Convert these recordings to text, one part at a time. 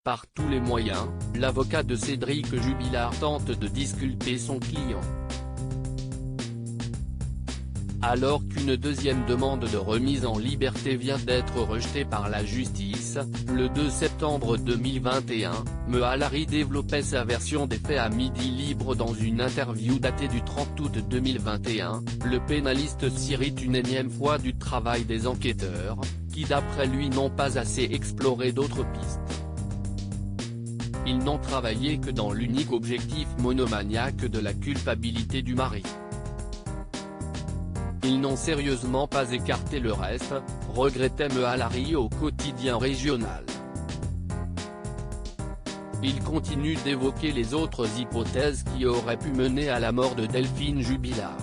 Par tous les moyens, l'avocat de Cédric Jubilard tente de disculper son client. Alors qu'une deuxième demande de remise en liberté vient d'être rejetée par la justice, le 2 septembre 2021, Mehallari développait sa version des faits à Midi Libre dans une interview datée du 30 août 2021, le pénaliste s'irrite une énième fois du travail des enquêteurs, qui d'après lui n'ont pas assez exploré d'autres pistes. Ils n'ont travaillé que dans l'unique objectif monomaniaque de la culpabilité du mari. Ils n'ont sérieusement pas écarté le reste, regrettait Mehallari au quotidien régional. Il continue d'évoquer les autres hypothèses qui auraient pu mener à la mort de Delphine Jubilard.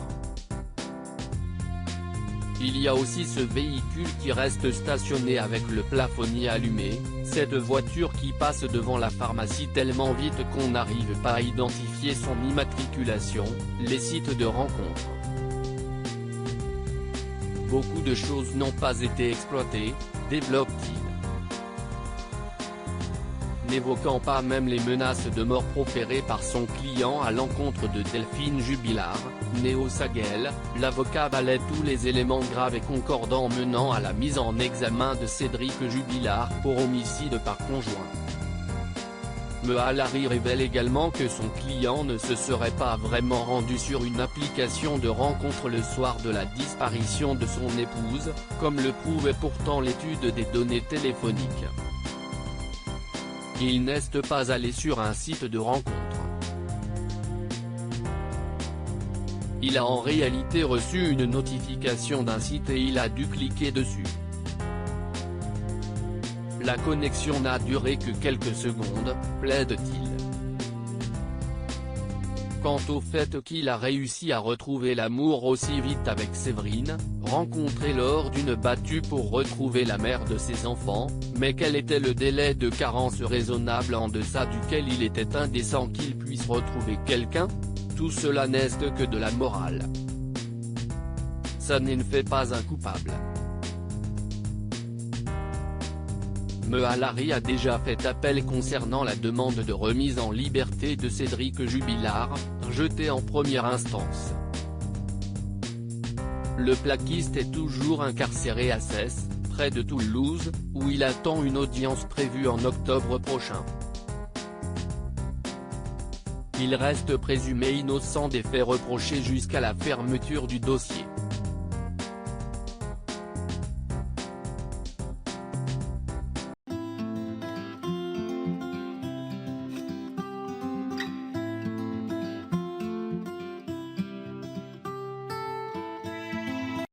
Il y a aussi ce véhicule qui reste stationné avec le plafonnier allumé, cette voiture qui passe devant la pharmacie tellement vite qu'on n'arrive pas à identifier son immatriculation, les sites de rencontres. Beaucoup de choses n'ont pas été exploitées, développe-t-il. N'évoquant pas même les menaces de mort proférées par son client à l'encontre de Delphine Jubilard, née au Saguel, l'avocat balaie tous les éléments graves et concordants menant à la mise en examen de Cédric Jubilard pour homicide par conjoint. Mehallari révèle également que son client ne se serait pas vraiment rendu sur une application de rencontre le soir de la disparition de son épouse, comme le prouvait pourtant l'étude des données téléphoniques. Il n'est pas allé sur un site de rencontre. Il a en réalité reçu une notification d'un site et il a dû cliquer dessus. La connexion n'a duré que quelques secondes, plaide-t-il. Quant au fait qu'il a réussi à retrouver l'amour aussi vite avec Séverine, rencontrée lors d'une battue pour retrouver la mère de ses enfants, mais quel était le délai de carence raisonnable en deçà duquel il était indécent qu'il puisse retrouver quelqu'un? Tout cela n'est que de la morale. Ça ne fait pas un coupable. Mehallari a déjà fait appel concernant la demande de remise en liberté de Cédric Jubilard, rejetée en première instance. Le plaquiste est toujours incarcéré à Cesse, près de Toulouse, où il attend une audience prévue en octobre prochain. Il reste présumé innocent des faits reprochés jusqu'à la fermeture du dossier.